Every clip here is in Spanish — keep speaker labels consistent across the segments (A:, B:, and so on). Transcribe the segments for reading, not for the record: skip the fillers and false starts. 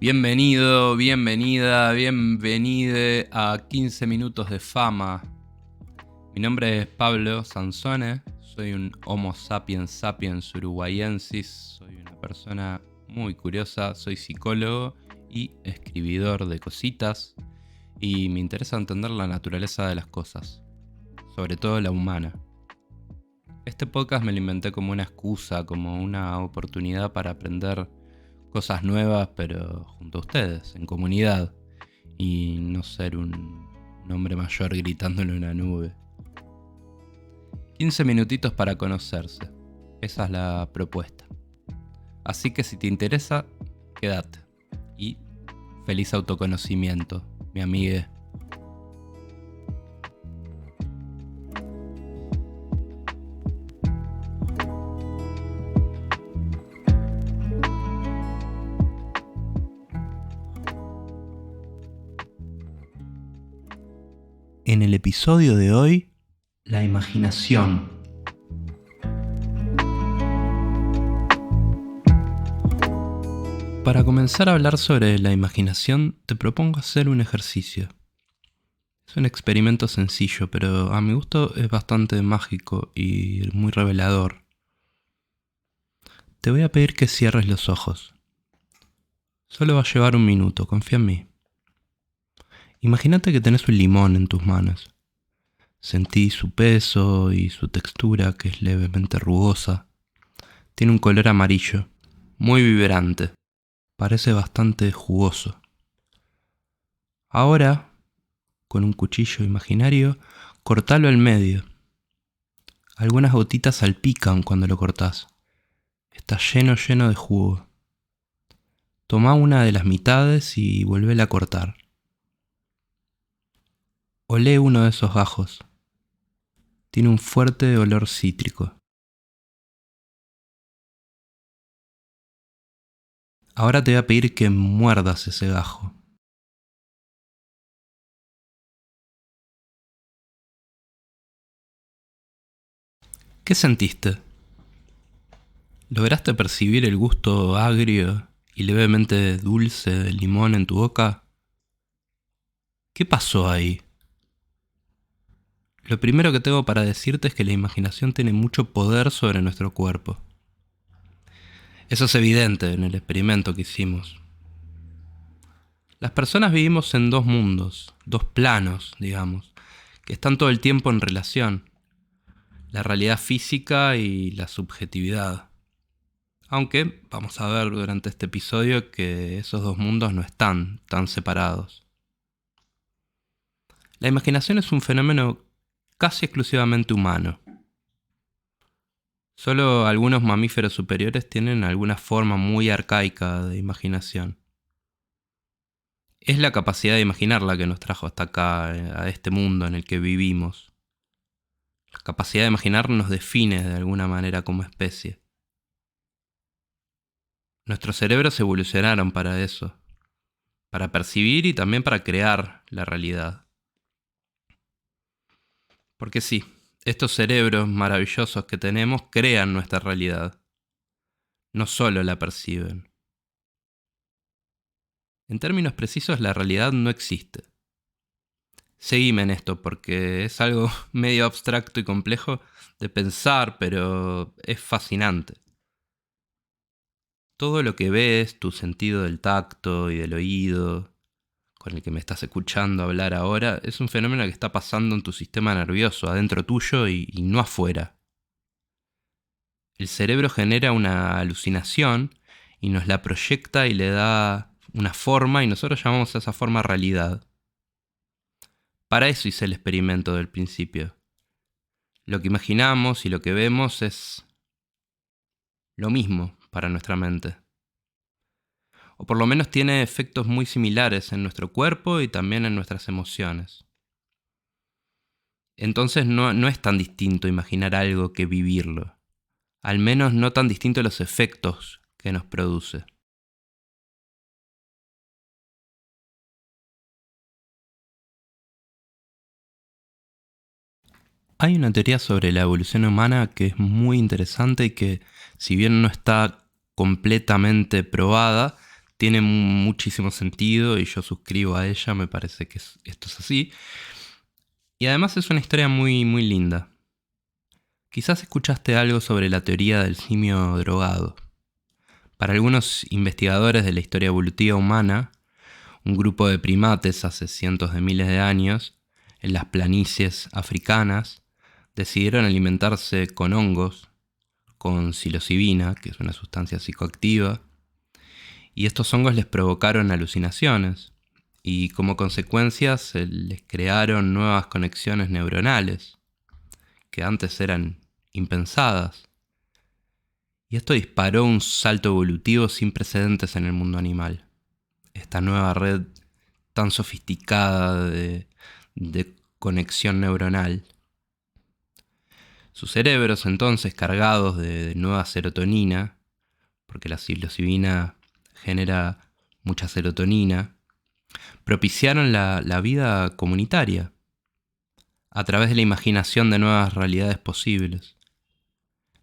A: Bienvenido, bienvenida, bienvenide a 15 minutos de fama. Mi nombre es Pablo Sansone, soy un Homo sapiens sapiens uruguayensis, soy una persona muy curiosa, soy psicólogo y escribidor de cositas y me interesa entender la naturaleza de las cosas, sobre todo la humana. Este podcast me lo inventé como una excusa, como una oportunidad para aprender cosas nuevas, pero junto a ustedes, en comunidad, y no ser un hombre mayor gritando en una nube. 15 minutitos para conocerse, esa es la propuesta. Así que si te interesa, quédate. Y feliz autoconocimiento, mi amigue. En el episodio de hoy, la imaginación. Para comenzar a hablar sobre la imaginación, te propongo hacer un ejercicio. Es un experimento sencillo, pero a mi gusto es bastante mágico y muy revelador. Te voy a pedir que cierres los ojos. Solo va a llevar 1 minuto, confía en mí. Imagínate que tenés un limón en tus manos. Sentí su peso y su textura, que es levemente rugosa. Tiene un color amarillo, muy vibrante. Parece bastante jugoso. Ahora, con un cuchillo imaginario, cortalo al medio. Algunas gotitas salpican cuando lo cortás. Está lleno de jugo. Tomá una de las mitades y volvéla a cortar. Olé uno de esos gajos. Tiene un fuerte olor cítrico. Ahora te voy a pedir que muerdas ese gajo. ¿Qué sentiste? ¿Lograste percibir el gusto agrio y levemente dulce del limón en tu boca? ¿Qué pasó ahí? Lo primero que tengo para decirte es que la imaginación tiene mucho poder sobre nuestro cuerpo. Eso es evidente en el experimento que hicimos. Las personas vivimos en 2 mundos, 2 planos, digamos, que están todo el tiempo en relación. La realidad física y la subjetividad. Aunque vamos a ver durante este episodio que esos 2 mundos no están tan separados. La imaginación es un fenómeno casi exclusivamente humano. Solo algunos mamíferos superiores tienen alguna forma muy arcaica de imaginación. Es la capacidad de imaginar la que nos trajo hasta acá, a este mundo en el que vivimos. La capacidad de imaginar nos define de alguna manera como especie. Nuestros cerebros evolucionaron para eso, para percibir y también para crear la realidad. Porque sí, estos cerebros maravillosos que tenemos crean nuestra realidad, no solo la perciben. En términos precisos, la realidad no existe. Seguime en esto porque es algo medio abstracto y complejo de pensar, pero es fascinante. Todo lo que ves, tu sentido del tacto y del oído, con el que me estás escuchando hablar ahora, es un fenómeno que está pasando en tu sistema nervioso, adentro tuyo y no afuera. El cerebro genera una alucinación y nos la proyecta y le da una forma y nosotros llamamos a esa forma realidad. Para eso hice el experimento del principio. Lo que imaginamos y lo que vemos es lo mismo para nuestra mente. O por lo menos tiene efectos muy similares en nuestro cuerpo y también en nuestras emociones. Entonces no es tan distinto imaginar algo que vivirlo. Al menos no tan distinto los efectos que nos produce. Hay una teoría sobre la evolución humana que es muy interesante y que, si bien no está completamente probada, tiene muchísimo sentido y yo suscribo a ella, me parece que esto es así. Y además es una historia muy, muy linda. Quizás escuchaste algo sobre la teoría del simio drogado. Para algunos investigadores de la historia evolutiva humana, un grupo de primates hace cientos de miles de años, en las planicies africanas, decidieron alimentarse con hongos, con psilocibina, que es una sustancia psicoactiva, y estos hongos les provocaron alucinaciones, y como consecuencia se les crearon nuevas conexiones neuronales, que antes eran impensadas. Y esto disparó un salto evolutivo sin precedentes en el mundo animal. Esta nueva red tan sofisticada de conexión neuronal. Sus cerebros entonces, cargados de nueva serotonina, porque la psilocibina genera mucha serotonina, propiciaron la vida comunitaria a través de la imaginación de nuevas realidades posibles.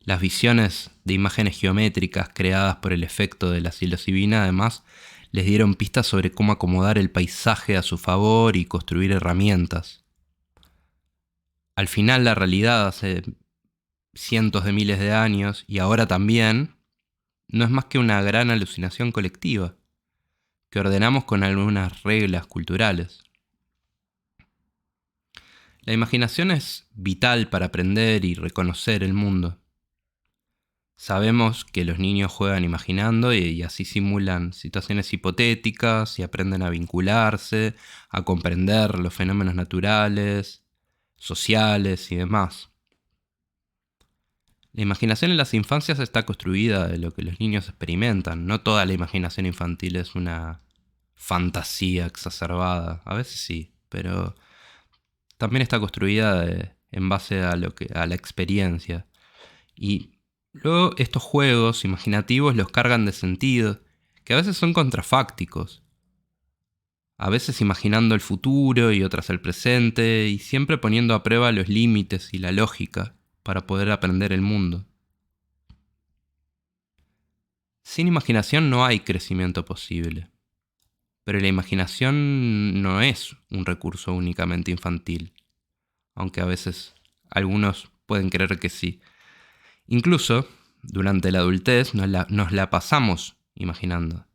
A: Las visiones de imágenes geométricas creadas por el efecto de la psilocibina además les dieron pistas sobre cómo acomodar el paisaje a su favor y construir herramientas. Al final la realidad hace cientos de miles de años y ahora también no es más que una gran alucinación colectiva que ordenamos con algunas reglas culturales. La imaginación es vital para aprender y reconocer el mundo. Sabemos que los niños juegan imaginando y así simulan situaciones hipotéticas y aprenden a vincularse, a comprender los fenómenos naturales, sociales y demás. La imaginación en las infancias está construida de lo que los niños experimentan. No toda la imaginación infantil es una fantasía exacerbada. A veces sí, pero también está construida en base a la experiencia. Y luego estos juegos imaginativos los cargan de sentido, que a veces son contrafácticos. A veces imaginando el futuro y otras el presente, y siempre poniendo a prueba los límites y la lógica para poder aprender el mundo. Sin imaginación no hay crecimiento posible. Pero la imaginación no es un recurso únicamente infantil, aunque a veces algunos pueden creer que sí. Incluso, durante la adultez nos la pasamos imaginando.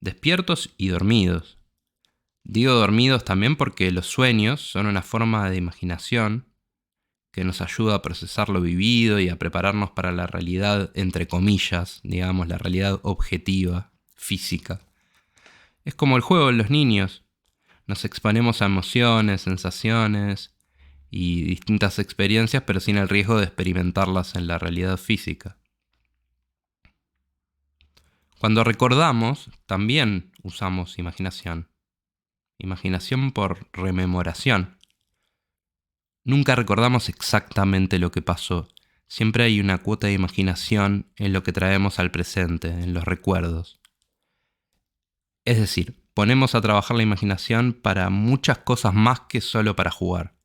A: Despiertos y dormidos. Digo dormidos también porque los sueños son una forma de imaginación que nos ayuda a procesar lo vivido y a prepararnos para la realidad, entre comillas, digamos, la realidad objetiva, física. Es como el juego de los niños. Nos exponemos a emociones, sensaciones y distintas experiencias, pero sin el riesgo de experimentarlas en la realidad física. Cuando recordamos, también usamos imaginación. Imaginación por rememoración. Nunca recordamos exactamente lo que pasó. Siempre hay una cuota de imaginación en lo que traemos al presente, en los recuerdos. Es decir, ponemos a trabajar la imaginación para muchas cosas más que solo para jugar.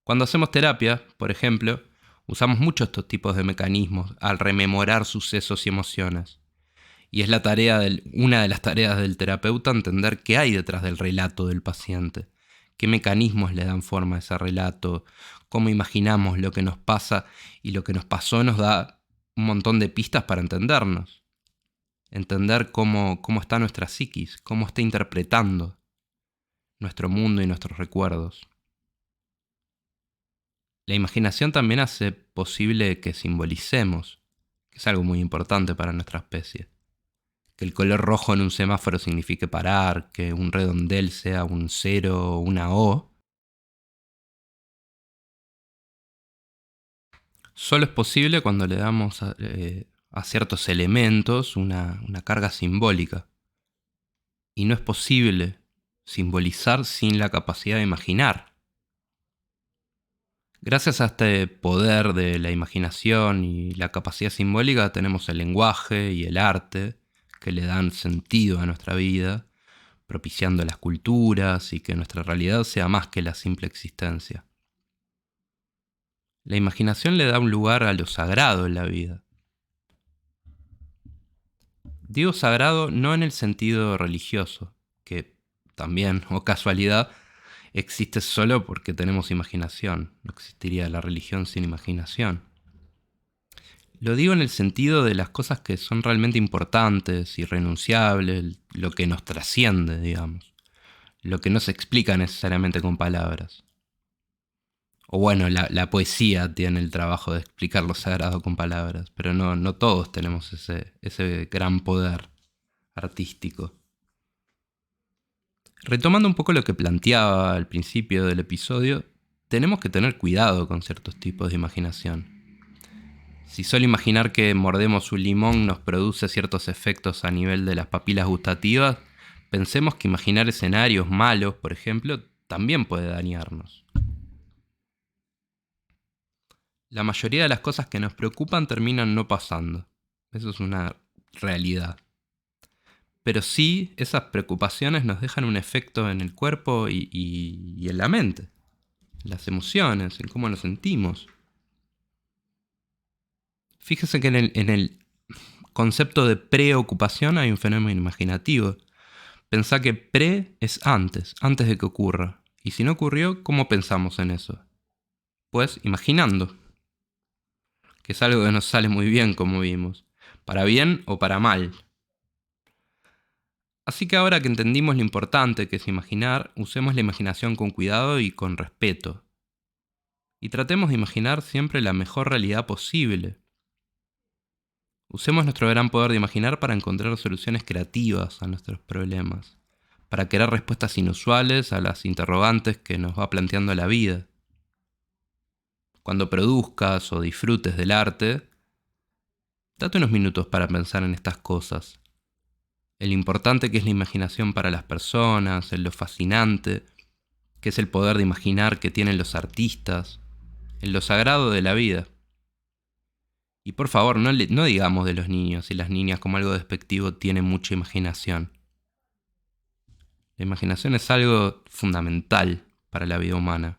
A: Cuando hacemos terapia, por ejemplo, usamos muchos estos tipos de mecanismos al rememorar sucesos y emociones. Y es una de las tareas del terapeuta entender qué hay detrás del relato del paciente, qué mecanismos le dan forma a ese relato, cómo imaginamos lo que nos pasa, y lo que nos pasó nos da un montón de pistas para entendernos. Entender cómo está nuestra psiquis, cómo está interpretando nuestro mundo y nuestros recuerdos. La imaginación también hace posible que simbolicemos, que es algo muy importante para nuestra especie. Que el color rojo en un semáforo signifique parar, que un redondel sea un 0 o una O. Solo es posible cuando le damos a ciertos elementos una carga simbólica. Y no es posible simbolizar sin la capacidad de imaginar. Gracias a este poder de la imaginación y la capacidad simbólica tenemos el lenguaje y el arte que le dan sentido a nuestra vida, propiciando las culturas y que nuestra realidad sea más que la simple existencia. La imaginación le da un lugar a lo sagrado en la vida. Digo sagrado no en el sentido religioso, que también, o casualidad, existe solo porque tenemos imaginación. No existiría la religión sin imaginación. Lo digo en el sentido de las cosas que son realmente importantes, irrenunciables, lo que nos trasciende, digamos. Lo que no se explica necesariamente con palabras. O bueno, la poesía tiene el trabajo de explicar lo sagrado con palabras, pero no todos tenemos ese gran poder artístico. Retomando un poco lo que planteaba al principio del episodio, tenemos que tener cuidado con ciertos tipos de imaginación. Si solo imaginar que mordemos un limón nos produce ciertos efectos a nivel de las papilas gustativas, pensemos que imaginar escenarios malos, por ejemplo, también puede dañarnos. La mayoría de las cosas que nos preocupan terminan no pasando. Eso es una realidad. Pero sí, esas preocupaciones nos dejan un efecto en el cuerpo y en la mente. En las emociones, en cómo nos sentimos. Fíjese que en el concepto de preocupación hay un fenómeno imaginativo. Pensá que pre es antes de que ocurra. Y si no ocurrió, ¿cómo pensamos en eso? Pues imaginando. Que es algo que nos sale muy bien, como vimos. Para bien o para mal. Así que ahora que entendimos lo importante que es imaginar, usemos la imaginación con cuidado y con respeto. Y tratemos de imaginar siempre la mejor realidad posible. Usemos nuestro gran poder de imaginar para encontrar soluciones creativas a nuestros problemas, para crear respuestas inusuales a las interrogantes que nos va planteando la vida. Cuando produzcas o disfrutes del arte, date unos minutos para pensar en estas cosas. En lo importante que es la imaginación para las personas, en lo fascinante que es el poder de imaginar que tienen los artistas, en lo sagrado de la vida. Y por favor, no digamos de los niños y las niñas como algo despectivo tienen mucha imaginación. La imaginación es algo fundamental para la vida humana.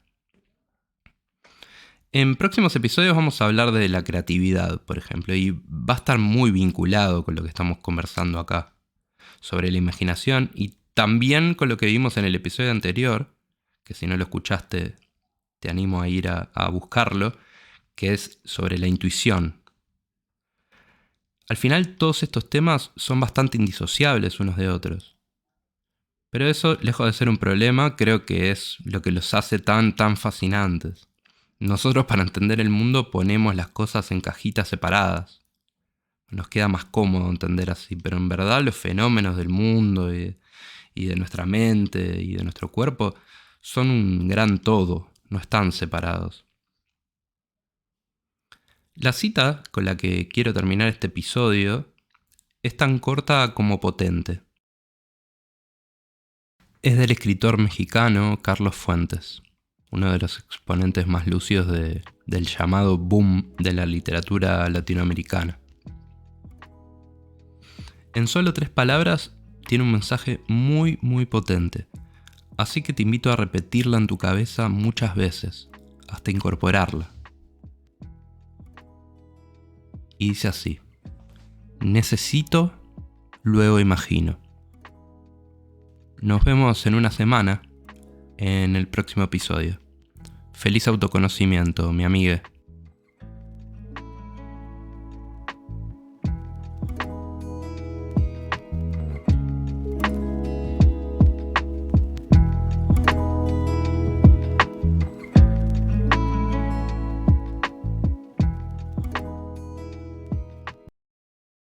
A: En próximos episodios vamos a hablar de la creatividad, por ejemplo, y va a estar muy vinculado con lo que estamos conversando acá, sobre la imaginación y también con lo que vimos en el episodio anterior, que si no lo escuchaste te animo a ir a buscarlo, que es sobre la intuición. Al final todos estos temas son bastante indisociables unos de otros. Pero eso, lejos de ser un problema, creo que es lo que los hace tan fascinantes. Nosotros para entender el mundo ponemos las cosas en cajitas separadas. Nos queda más cómodo entender así, pero en verdad los fenómenos del mundo y de nuestra mente y de nuestro cuerpo son un gran todo, no están separados. La cita con la que quiero terminar este episodio es tan corta como potente. Es del escritor mexicano Carlos Fuentes, uno de los exponentes más lúcidos del llamado boom de la literatura latinoamericana. En solo 3 palabras tiene un mensaje muy potente, así que te invito a repetirla en tu cabeza muchas veces, hasta incorporarla. Y dice así: necesito, luego imagino. Nos vemos en una semana, en el próximo episodio. Feliz autoconocimiento, mi amiga.